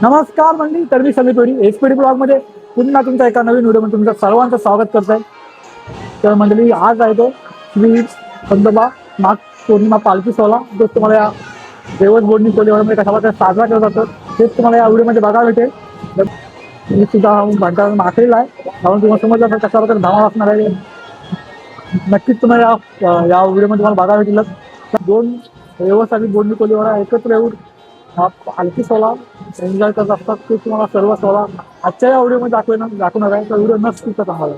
नमस्कार मंडळी, तर मी समीर पेढी एसपीडी ब्लॉग मध्ये पुन्हा तुमच्या एका नवीन व्हिडिओमध्ये तुमचं सर्वांचं स्वागत करतोय। तर मंडळी, आज आहे तो श्री खंडोबा नाग पौर्णिमा पालखी सोहळा, जो तुम्हाला या देवस बोर्डनी कोलीवाडमध्ये कशा प्रकारे साजरा केला जातो तेच तुम्हाला या व्हिडिओमध्ये बघायला भेटेल। मी सुद्धा भांडण आखलेला आहे, कारण तुम्हाला समजलं तर कशा प्रकारे धावा असणार आहे नक्कीच तुम्हाला या व्हिडिओमध्ये तुम्हाला बघायला भेटेल। दोन देवस आणि बोर्डनी कोलीवाडा एकत्र येऊन हा पालखी सोहळा एन्जॉय करत असतात ते तुम्हाला सर्व सोहळा आजच्या या व्हिडिओमध्ये दाखवणार आहे। तर व्हिडिओ नक्कीच आम्हाला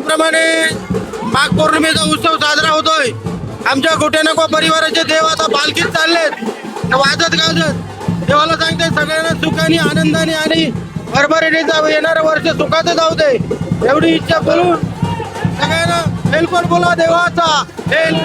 प्रमाणे माघ पौर्णिमेचा उत्सव साजरा होतोय। आमच्या गोटेनको परिवाराचे देव आता पालखीत चाललेत, वाजत गाजत देवाला सांगते सगळ्यांना सुखाने आनंदाने आणि भरभराटीने जावं, येणारं वर्ष सुखाचं जाऊ दे एवढी इच्छा बोलून सगळ्यांना हेलकोट बोला देवाचा हेल।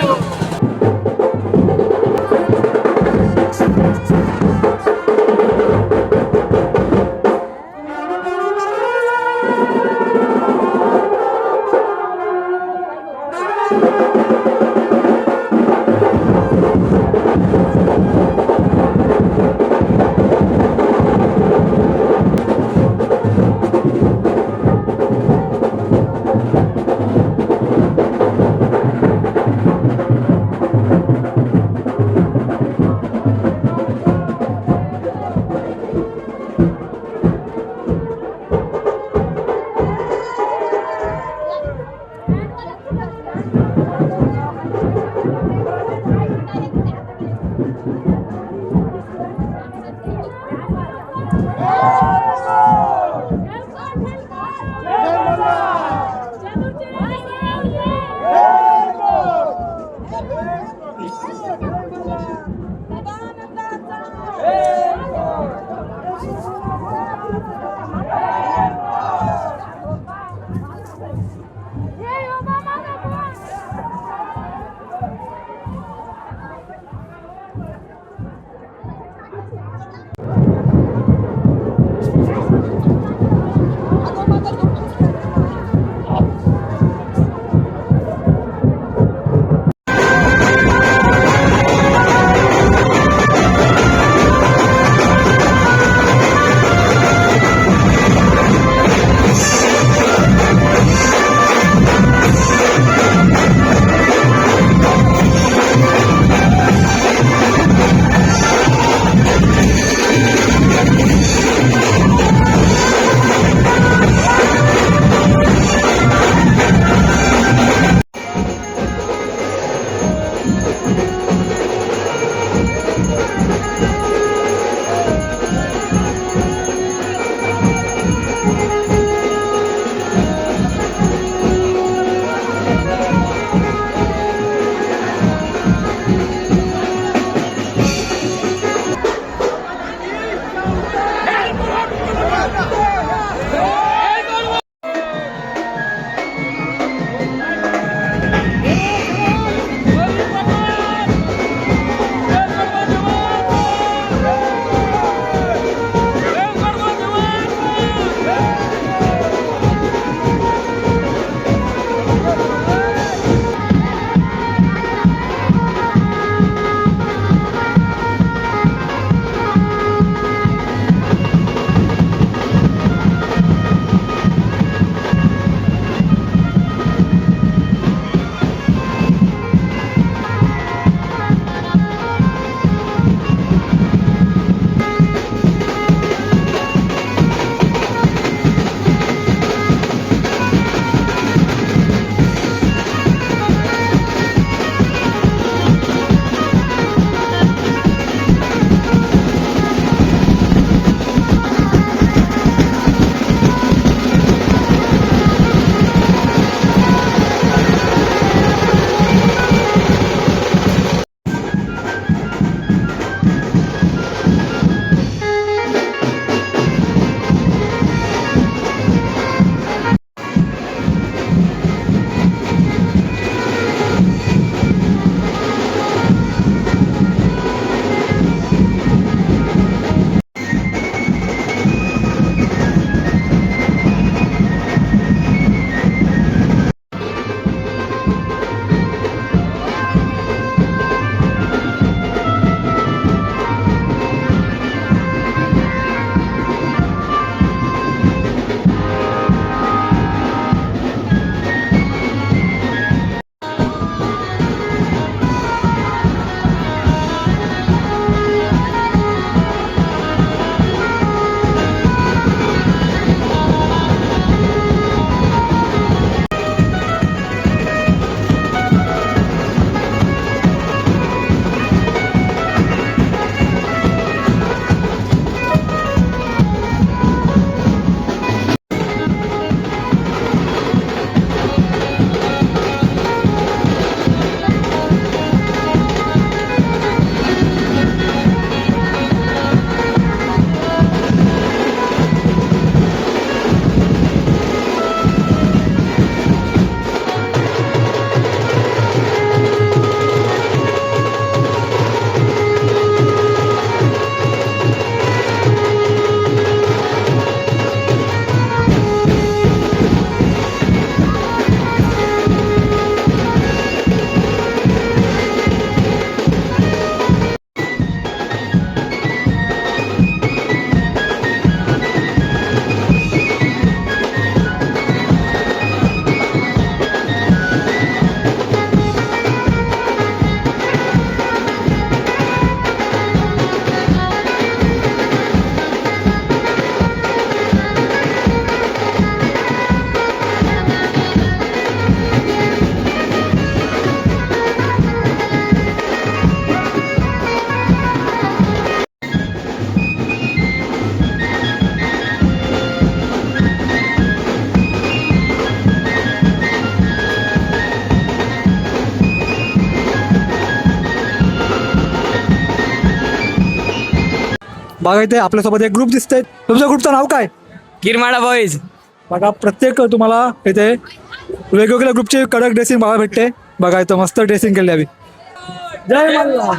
बघा इथे आपल्यासोबत एक ग्रुप दिसतंय. तुमच्या ग्रुपचं नाव काय? किरमाळा बॉईज. बघा प्रत्येक तुम्हाला इथे वेगवेगळ्या ग्रुपची कडक ड्रेसिंग बघायला भेटते. बघा इथं मस्त ड्रेसिंग केली हवी. जय मल्हार.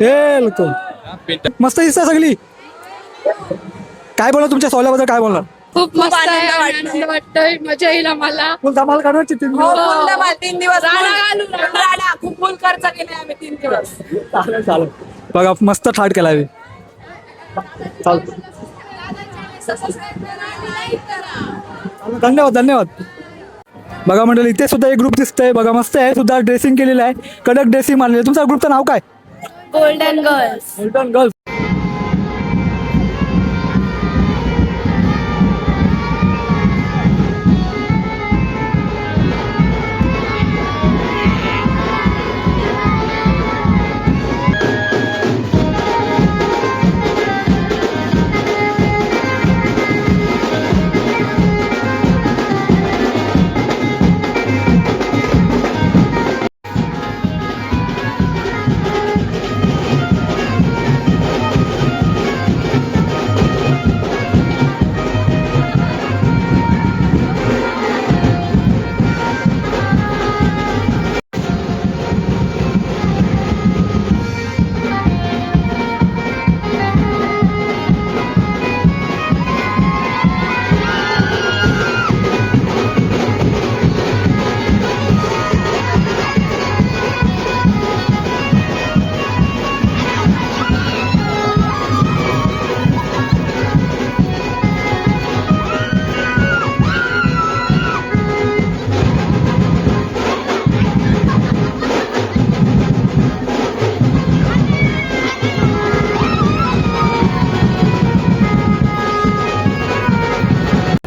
हे लोक मस्त दिसतात सगळी. काय बोला तुमच्या सोहळ्याबद्दल काय बोलणार? खूप मस्त आहे, आनंद वाटतोय, मजा येईल आम्हाला. फुल धमाल काढवायची 3 हो, दिवस. 3 दिवस खूप फुल खर्च केले आम्ही 3 दिवस. चालेल चालेल. बघा मस्त थाट केला हवी. चालतं. धन्यवाद धन्यवाद. बघा मंडळी इथे सुद्धा एक ग्रुप दिसतंय. बघा मस्त आहे सुद्धा ड्रेसिंग केलेलं आहे. कडक ड्रेसिंग मारलेलं आहे. तुमच्या ग्रुपचं नाव काय? Golden girls. Golden girls.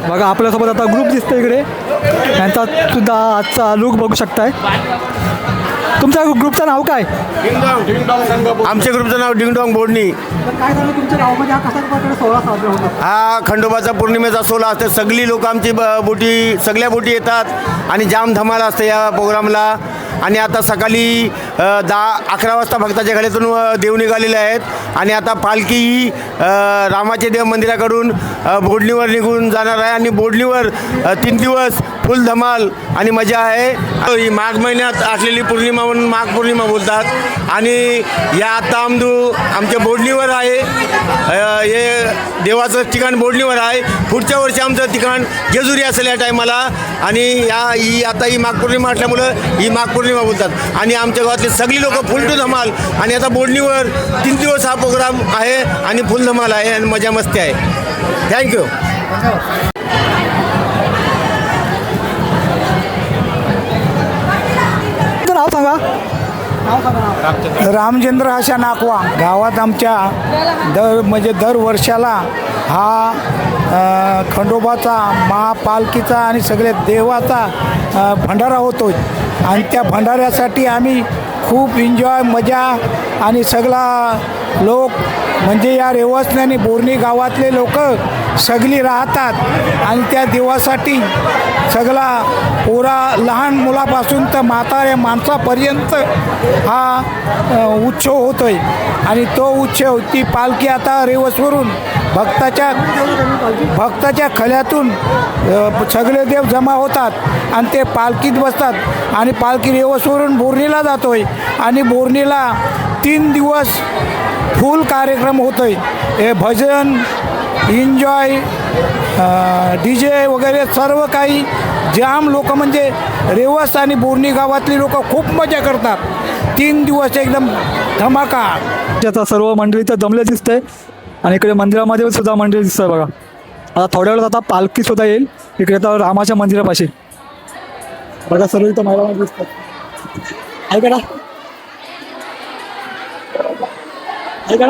बघा आपल्यासोबत आता ग्रुप दिसतो इकडे. यांचा सुद्धा आजचा लुक बघू शकताय. तुमच्या ग्रुपचं नाव काय? आमच्या ग्रुपचं नाव डिंगडॉंग बोडणी. काय झालं तुमच्या गावामध्ये हा कसा प्रकारे सोहळा साजरा होतो? हा खंडोबाचा पौर्णिमेचा सोहळा असते. सगळी लोक आमची बोटी सगळ्या बोटी येतात आणि जाम धमाल असते या प्रोग्रामला. आणि आता सकाळी 10-11 वाजता भक्ताच्या घरातून देव निघालेले आहेत आणि आता पालखी ही रामाचे देव मंदिराकडून बोडणीवर निघून जाणार आहे आणि बोडणीवर 3 दिवस फुल धमाल आणि मजा आहे. ही माघ महिन्यात असलेली पौर्णिमा म्हणून माघ पौर्णिमा बोलतात आणि या आता आमच्या बोडणीवर आहे. हे देवाचं ठिकाण बोडणीवर आहे. पुढच्या वर्षी आमचं ठिकाण जेजुरी असेल या टायमाला. आणि ही माघ पौर्णिमा असल्यामुळं ही माघ पौर्णिमा बोलतात आणि आमच्या गावातले सगळी लोक फुल टू धमाल. आणि आता बोडणीवर 3 दिवस हा प्रोग्राम आहे आणि फुल धमाल आहे आणि मजा मस्ती आहे. थँक्यू. नाव सांगा. रामचंद्र अशा नाकवा गावात आमच्या दर वर्षाला हा खंडोबाचा महापालखीचा आणि सगळ्या देवाचा भंडारा होतो आणि त्या भंडाऱ्यासाठी आम्ही खूप एन्जॉय मजा आणि सगळा लोक म्हणजे या रेवसने बोर्णी गावातले लोक सगळी राहतात आणि त्या देवासाठी सगळा लहान मुलापासून तर म्हाताऱ्या माणसापर्यंत हा उत्सव होतो आहे. आणि तो उत्सव ती पालखी आता रेवसवरून भक्ताच्या खल्यातून सगळे देव जमा होतात आणि ते पालखीत बसतात आणि पालखी रेवसवरून बोर्णीला जातो आहे आणि बोर्णीला 3 दिवस फुल कार्यक्रम होतो आहे. हे भजन एन्जॉय DJ वगैरे सर्व काही जाम लोक म्हणजे रेवस आणि बोर्णी गावातली लोक खूप मजा करतात. 3 दिवस एकदम धमाका. आता सर्व मंडळी तर जमले दिसतंय आणि इकडे मंदिरामध्ये सुद्धा मंडळी दिसतंय. बघा आता थोड्या वेळात आता पालखी सुद्धा येईल इकडे आता रामाच्या मंदिरापाशी. बघा सर्व इथं महिला दिसतात. ऐका ऐका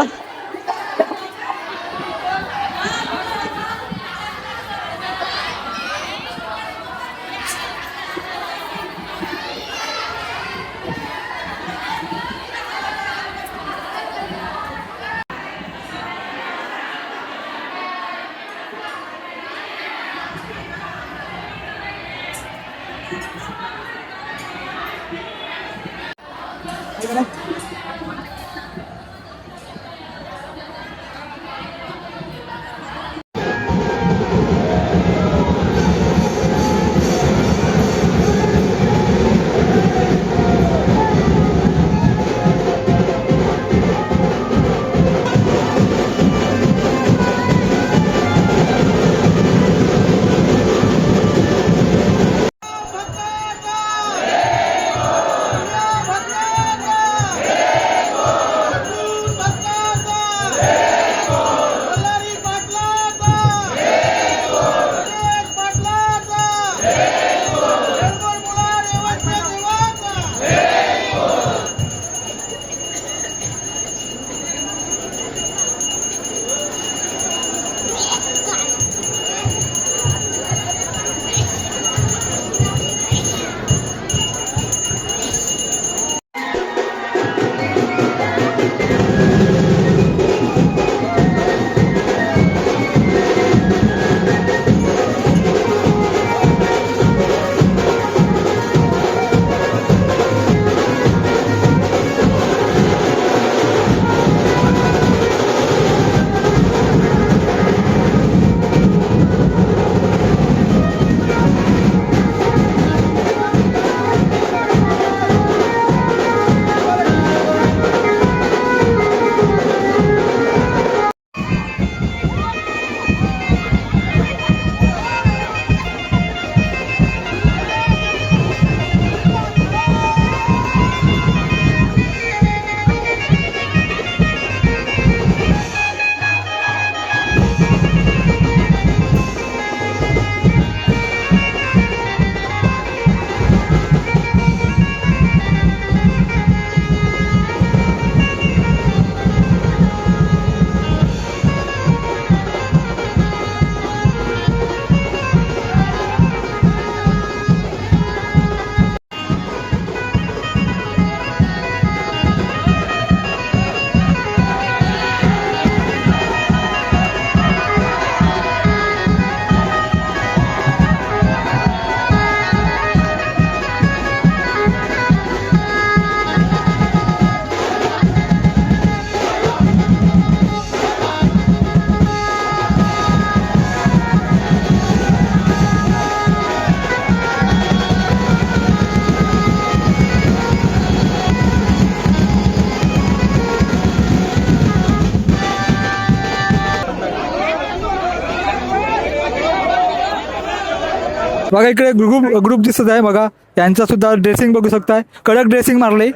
बघा इकडे ग्रुप दिसत आहे बघा, यांचा सुद्धा ड्रेसिंग बघू शकताय, कडक ड्रेसिंग मारले.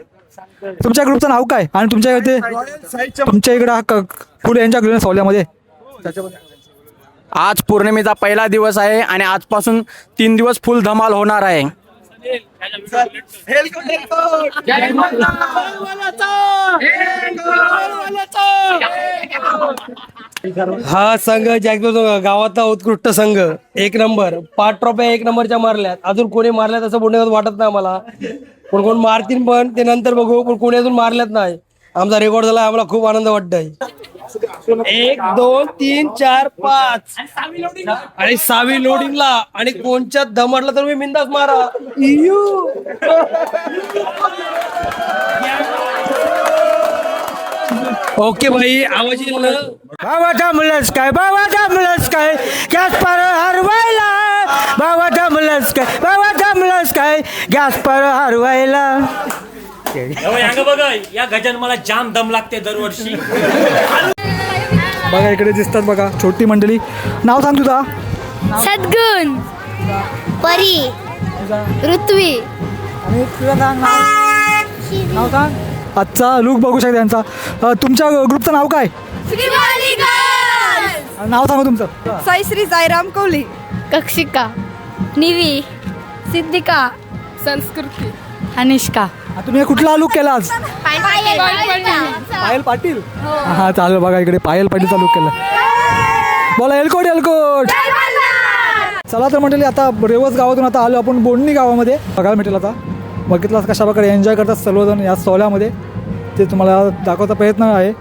तुमच्या ग्रुपचं नाव काय आणि तुमच्या इथे तुमच्या इकडे हा फुल यांच्या ग्रीन सावल्यामध्ये आज पौर्णिमेचा पहिला दिवस आहे आणि आजपासून 3 दिवस फुल धमाल होणार आहे. हा संघ जॅक्सो गावातला उत्कृष्ट संघ, 1 नंबर. 5 ट्रॉफ्या 1 नंबरच्या मारल्यात. अजून कोणी मारल्यात असं बोलण्यात वाटत नाही मला. कोण मारतील पण ते नंतर बघू, पण कोणी अजून मारल्यात नाही. आमचा रेकॉर्ड झाला, आम्हाला खूप आनंद वाटतोय. 1 2 3 4 5 आणि 6वी लोडिंगला आणि कोणच्यात दमडला तर मी बिंदास मारा. ओके भाई, आवाज येईल ना? बाबाचा मुलस काय गॅस पर हरवायला, बाबाचा मुलस काय गॅस पर हरवायला. बघा या गजान मला जाम दम लागते दरवर्षी. बघा इकडे दिसतात बघा छोटी मंडळी. नाव सांग तुझा. सद्गुण, परी, ऋत्वी. आणि तुझं नाव सांग. आजचा लुक बघू शकता यांचा. तुमच्या ग्रुपचं नाव काय, नाव सांगा तुमचं. साईश्री साईराम कोहली. कक्षिका, निवी, सिद्धिका, संस्कृती, अनिष्का. तुम्ही कुठला लुक केला आज. पायल पाटील. हा चालेल. बघा इकडे पायल पाटीलचा लुक केला. बोला एलकोट. चला तर मंडळी आता रेवस गावातून आता आलो आपण बोंडणी गावामध्ये. बघायला भेटेल आता बघितलं कशा प्रकारे एन्जॉय करतात सर्वजण या सोहळ्यामध्ये, ते तुम्हाला दाखवचा प्रयत्न आहे.